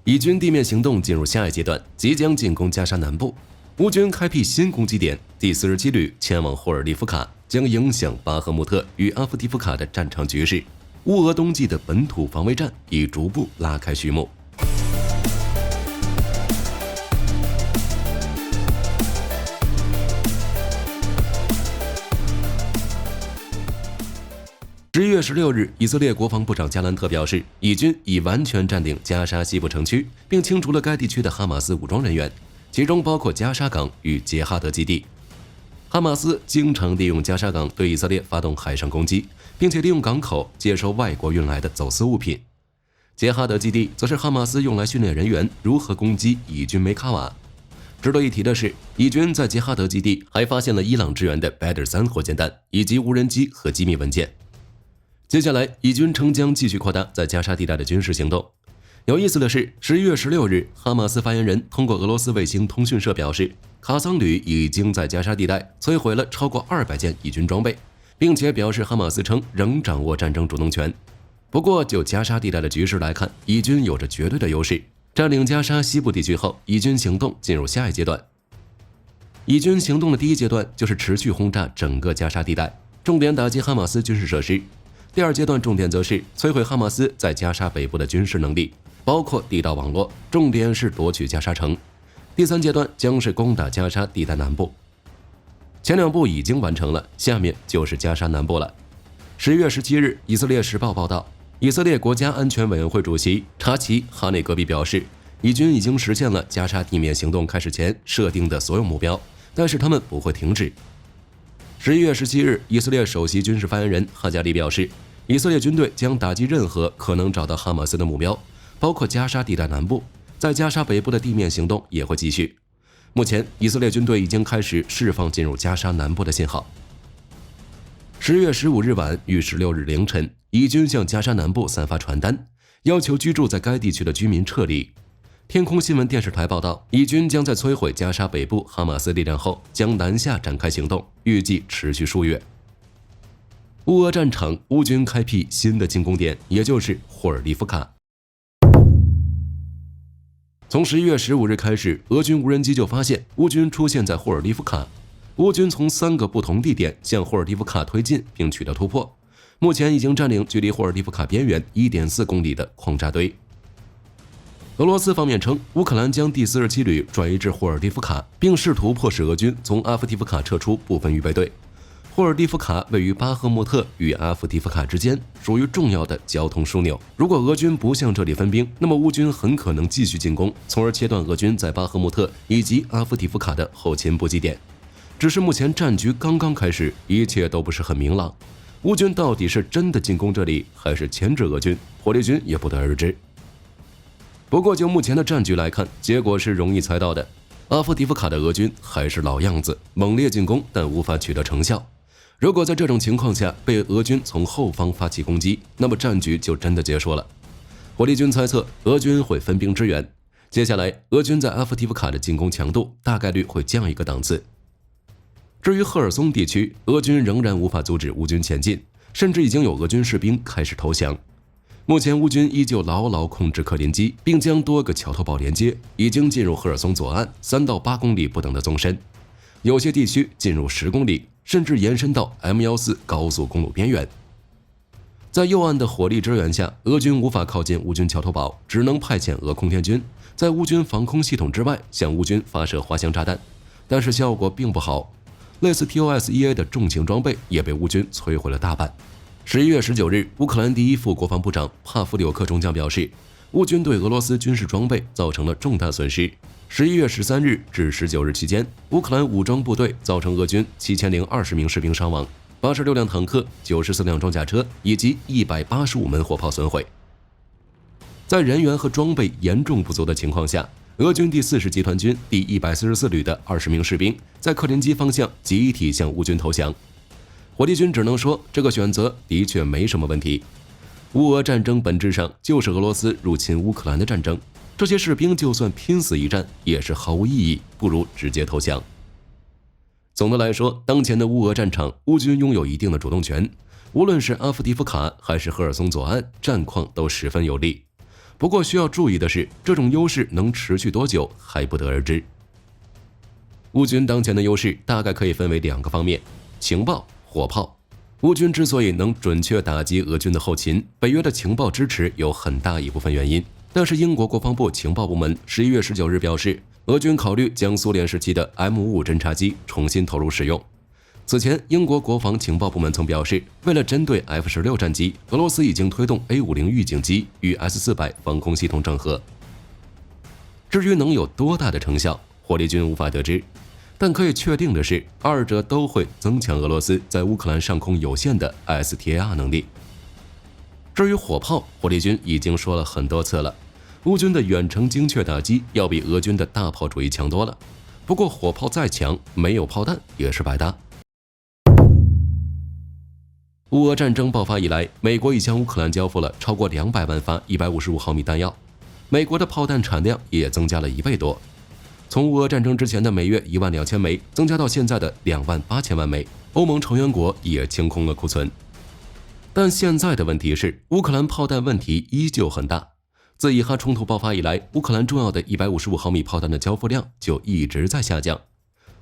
以军地面行动进入下一阶段，即将进攻加沙南部。乌军开辟新攻击点，第47旅前往霍尔利夫卡，将影响巴赫穆特与阿夫提夫卡的战场局势。乌俄冬季的本土防卫战已逐步拉开序幕。11月16日，以色列国防部长加兰特表示，以军已完全占领加沙西部城区，并清除了该地区的哈马斯武装人员，其中包括加沙港与杰哈德基地。哈马斯经常利用加沙港对以色列发动海上攻击，并且利用港口接收外国运来的走私物品。杰哈德基地则是哈马斯用来训练人员如何攻击以军梅卡瓦。值得一提的是，以军在杰哈德基地还发现了伊朗支援的 Badr-3火箭弹以及无人机和机密文件。接下来，以军称将继续扩大在加沙地带的军事行动。有意思的是，11月16日，哈马斯发言人通过俄罗斯卫星通讯社表示，卡桑旅已经在加沙地带摧毁了超过200件以军装备，并且表示哈马斯称仍掌握战争主动权。不过，就加沙地带的局势来看，以军有着绝对的优势。占领加沙西部地区后，以军行动进入下一阶段。以军行动的第一阶段就是持续轰炸整个加沙地带，重点打击哈马斯军事设施。第二阶段重点则是摧毁哈马斯在加沙北部的军事能力，包括地道网络，重点是夺取加沙城。第三阶段将是攻打加沙地带南部。前两步已经完成了，下面就是加沙南部了。11月17日，以色列时报报道，以色列国家安全委员会主席查奇·哈内戈比表示，以军已经实现了加沙地面行动开始前设定的所有目标，但是他们不会停止。11月17日，以色列首席军事发言人哈加利表示，以色列军队将打击任何可能找到哈马斯的目标，包括加沙地带南部，在加沙北部的地面行动也会继续。目前，以色列军队已经开始释放进入加沙南部的信号。10月15日晚与16日凌晨，以军向加沙南部散发传单，要求居住在该地区的居民撤离。天空新闻电视台报道，以军将在摧毁加沙北部哈马斯力量后，将南下展开行动，预计持续数月。乌俄战场，乌军开辟新的进攻点，也就是霍尔利夫卡。从11月15日开始，俄军无人机就发现乌军出现在霍尔利夫卡。乌军从3个不同地点向霍尔利夫卡推进，并取得突破。目前已经占领距离霍尔利夫卡边缘 1.4 公里的矿渣堆。俄罗斯方面称，乌克兰将第47旅转移至霍尔利夫卡，并试图迫使俄军从阿夫提夫卡撤出部分预备队。霍尔利夫卡位于巴赫穆特与阿夫提夫卡之间，属于重要的交通枢纽。如果俄军不向这里分兵，那么乌军很可能继续进攻，从而切断俄军在巴赫穆特以及阿夫提夫卡的后勤补给点。只是目前战局刚刚开始，一切都不是很明朗。乌军到底是真的进攻这里，还是牵制俄军？火力军也不得而知。不过就目前的战局来看，结果是容易猜到的。阿夫提夫卡的俄军还是老样子，猛烈进攻，但无法取得成效。如果在这种情况下被俄军从后方发起攻击，那么战局就真的结束了。火力军猜测俄军会分兵支援，接下来俄军在阿夫提夫卡的进攻强度大概率会降一个档次。至于赫尔松地区，俄军仍然无法阻止乌军前进，甚至已经有俄军士兵开始投降。目前乌军依旧牢牢控制克林基，并将多个桥头堡连接，已经进入赫尔松左岸3到8公里不等的纵深，有些地区进入10公里，甚至延伸到 M14 高速公路边缘。在右岸的火力支援下，俄军无法靠近乌军桥头堡，只能派遣俄空天军在乌军防空系统之外向乌军发射滑翔炸弹，但是效果并不好。类似 TOS-1A 的重型装备也被乌军摧毁了大半。11月19日，乌克兰第一副国防部长帕夫柳克中将表示，乌军对俄罗斯军事装备造成了重大损失。11月13日至19日期间，乌克兰武装部队造成俄军7020名士兵伤亡，86辆坦克、94辆装甲车以及185门火炮损毁。在人员和装备严重不足的情况下，俄军第40集团军第144旅的20名士兵在克林基方向集体向乌军投降。火力军只能说，这个选择的确没什么问题。乌俄战争本质上就是俄罗斯入侵乌克兰的战争，这些士兵就算拼死一战也是毫无意义，不如直接投降。总的来说，当前的乌俄战场，乌军拥有一定的主动权，无论是阿夫迪夫卡还是赫尔松左岸，战况都十分有利。不过需要注意的是，这种优势能持续多久还不得而知。乌军当前的优势大概可以分为2个方面：情报、火炮。乌军之所以能准确打击俄军的后勤，北约的情报支持有很大一部分原因。但是英国国防部情报部门11月19日表示，俄军考虑将苏联时期的 M55侦察机重新投入使用。此前，英国国防情报部门曾表示，为了针对 F-16战机，俄罗斯已经推动 A-50预警机与 S-400防空系统整合。至于能有多大的成效，火力军无法得知。但可以确定的是，二者都会增强俄罗斯在乌克兰上空有限的 STAR 能力。至于火炮，火力军已经说了很多次了，乌军的远程精确打击要比俄军的大炮主义强多了。不过火炮再强，没有炮弹也是白搭。乌俄战争爆发以来，美国已向乌克兰交付了超过200万发155毫米弹药，美国的炮弹产量也增加了1倍多。从乌俄战争之前的每月12000枚增加到现在的28000万枚，欧盟成员国也清空了库存。但现在的问题是，乌克兰炮弹问题依旧很大。自以哈冲突爆发以来，乌克兰重要的155毫米炮弹的交付量就一直在下降。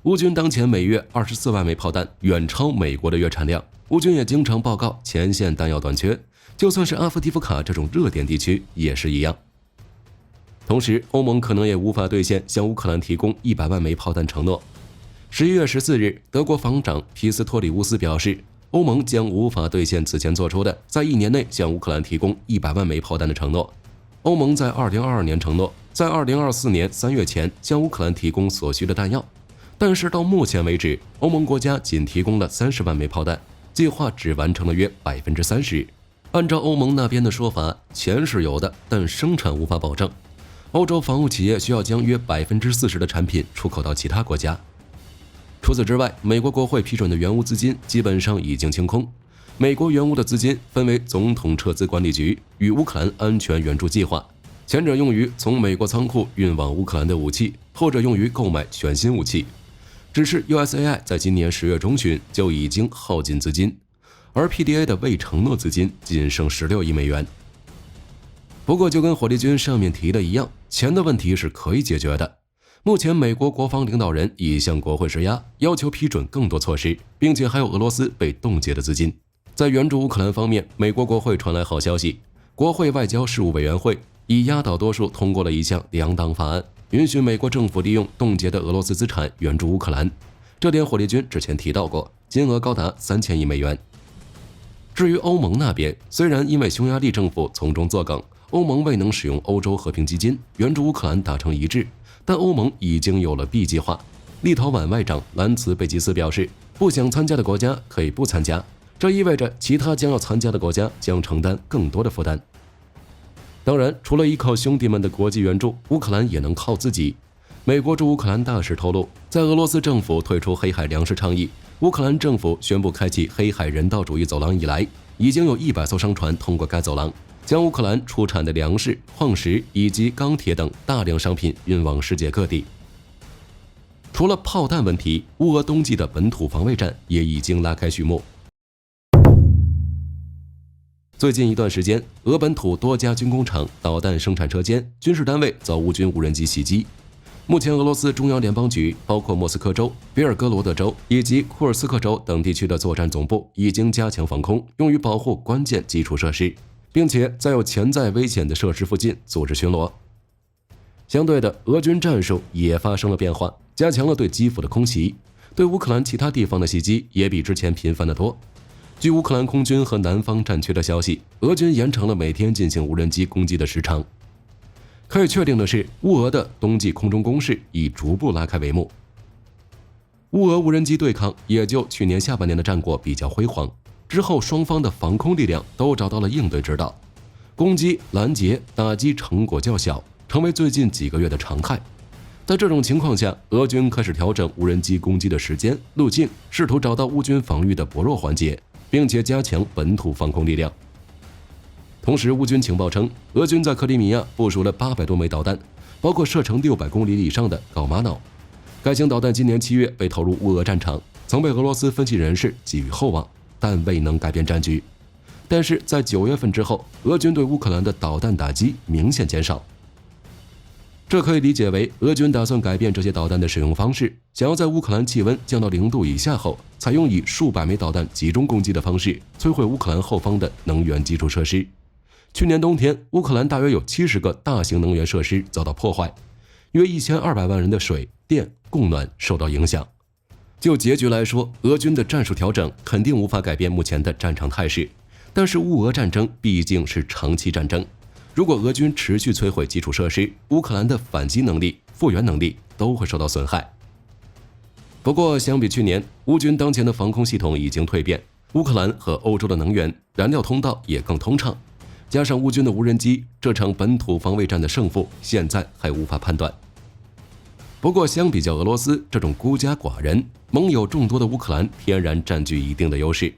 乌军当前每月24万枚炮弹，远超美国的月产量。乌军也经常报告前线弹药短缺，就算是阿夫迪夫卡这种热点地区也是一样。同时，欧盟可能也无法兑现向乌克兰提供100万枚炮弹承诺。11月14日，德国防长皮斯托里乌斯表示，欧盟将无法兑现此前做出的在1年内向乌克兰提供100万枚炮弹的承诺。欧盟在2022年承诺，在2024年3月前向乌克兰提供所需的弹药，但是到目前为止，欧盟国家仅提供了30万枚炮弹，计划只完成了约30%。按照欧盟那边的说法，钱是有的，但生产无法保证。欧洲防务企业需要将约40%的产品出口到其他国家。除此之外，美国国会批准的援乌资金基本上已经清空。美国援乌的资金分为总统撤资管理局与乌克兰安全援助计划，前者用于从美国仓库运往乌克兰的武器，后者用于购买全新武器。只是 USAI 在今年10月中旬就已经耗尽资金，而 PDA 的未承诺资金仅剩16亿美元。不过就跟火力军上面提的一样，钱的问题是可以解决的。目前美国国防领导人已向国会施压，要求批准更多措施，并且还有俄罗斯被冻结的资金。在援助乌克兰方面，美国国会传来好消息，国会外交事务委员会以压倒多数通过了一项2党法案，允许美国政府利用冻结的俄罗斯资产援助乌克兰。这点火力军之前提到过，金额高达3000亿美元。至于欧盟那边，虽然因为匈牙利政府从中作梗，欧盟未能使用欧洲和平基金援助乌克兰达成一致，但欧盟已经有了 B 计划。立陶宛外长兰茨贝吉斯表示，不想参加的国家可以不参加，这意味着其他将要参加的国家将承担更多的负担。当然，除了依靠兄弟们的国际援助，乌克兰也能靠自己。美国驻乌克兰大使透露，在俄罗斯政府退出黑海粮食倡议，乌克兰政府宣布开启黑海人道主义走廊以来，已经有100艘商船通过该走廊，将乌克兰出产的粮食、矿石以及钢铁等大量商品运往世界各地。除了炮弹问题，乌俄冬季的本土防卫战也已经拉开序幕。最近一段时间，俄本土多家军工厂、导弹生产车间、军事单位遭乌军无人机袭击。目前，俄罗斯中央联邦局包括莫斯科州、别尔哥罗德州以及库尔斯克州等地区的作战总部已经加强防空，用于保护关键基础设施，并且在有潜在危险的设施附近组织巡逻。相对的，俄军战术也发生了变化，加强了对基辅的空袭，对乌克兰其他地方的袭击也比之前频繁得多。据乌克兰空军和南方战区的消息，俄军延长了每天进行无人机攻击的时长。可以确定的是，乌俄的冬季空中攻势已逐步拉开帷幕。乌俄无人机对抗也就去年下半年的战果比较辉煌，之后双方的防空力量都找到了应对之道，攻击、拦截、打击成果较小，成为最近几个月的常态。在这种情况下，俄军开始调整无人机攻击的时间、路径，试图找到乌军防御的薄弱环节，并且加强本土防空力量。同时，乌军情报称，俄军在克里米亚部署了800多枚导弹，包括射程600公里以上的镐玛瑙。该型导弹今年7月被投入乌俄战场，曾被俄罗斯分析人士寄予厚望，但未能改变战局。但是在9月份之后，俄军对乌克兰的导弹打击明显减少。这可以理解为俄军打算改变这些导弹的使用方式，想要在乌克兰气温降到0度以下后，采用以数百枚导弹集中攻击的方式，摧毁乌克兰后方的能源基础设施。去年冬天，乌克兰大约有70个大型能源设施遭到破坏，约1200万人的水电供暖受到影响。就结局来说，俄军的战术调整肯定无法改变目前的战场态势，但是乌俄战争毕竟是长期战争。如果俄军持续摧毁基础设施，乌克兰的反击能力、复原能力都会受到损害。不过，相比去年，乌军当前的防空系统已经蜕变，乌克兰和欧洲的能源、燃料通道也更通畅，加上乌军的无人机，这场本土防卫战的胜负现在还无法判断。不过，相比较俄罗斯这种孤家寡人，盟友众多的乌克兰天然占据一定的优势。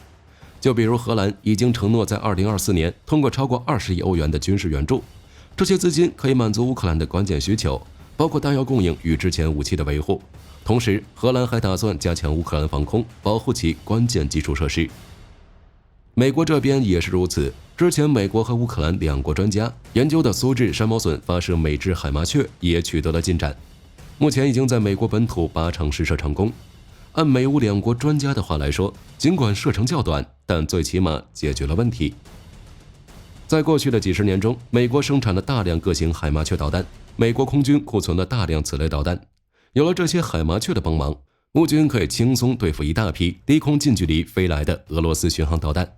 就比如荷兰已经承诺在2024年通过超过20亿欧元的军事援助，这些资金可以满足乌克兰的关键需求，包括弹药供应与之前武器的维护。同时，荷兰还打算加强乌克兰防空，保护其关键基础设施。美国这边也是如此，之前美国和乌克兰两国专家研究的苏制山毛隼发射美制海麻雀也取得了进展，目前已经在美国本土8场试射成功。按美乌两国专家的话来说，尽管射程较短，但最起码解决了问题。在过去的几十年中，美国生产了大量各型海麻雀导弹，美国空军库存了大量此类导弹。有了这些海麻雀的帮忙，乌军可以轻松对付一大批低空近距离飞来的俄罗斯巡航导弹。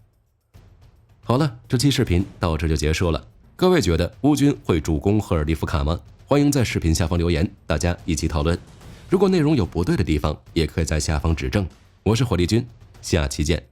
好了，这期视频到这就结束了。各位觉得乌军会主攻赫尔利夫卡吗？欢迎在视频下方留言，大家一起讨论。如果内容有不对的地方，也可以在下方指正。我是火力军，下期见。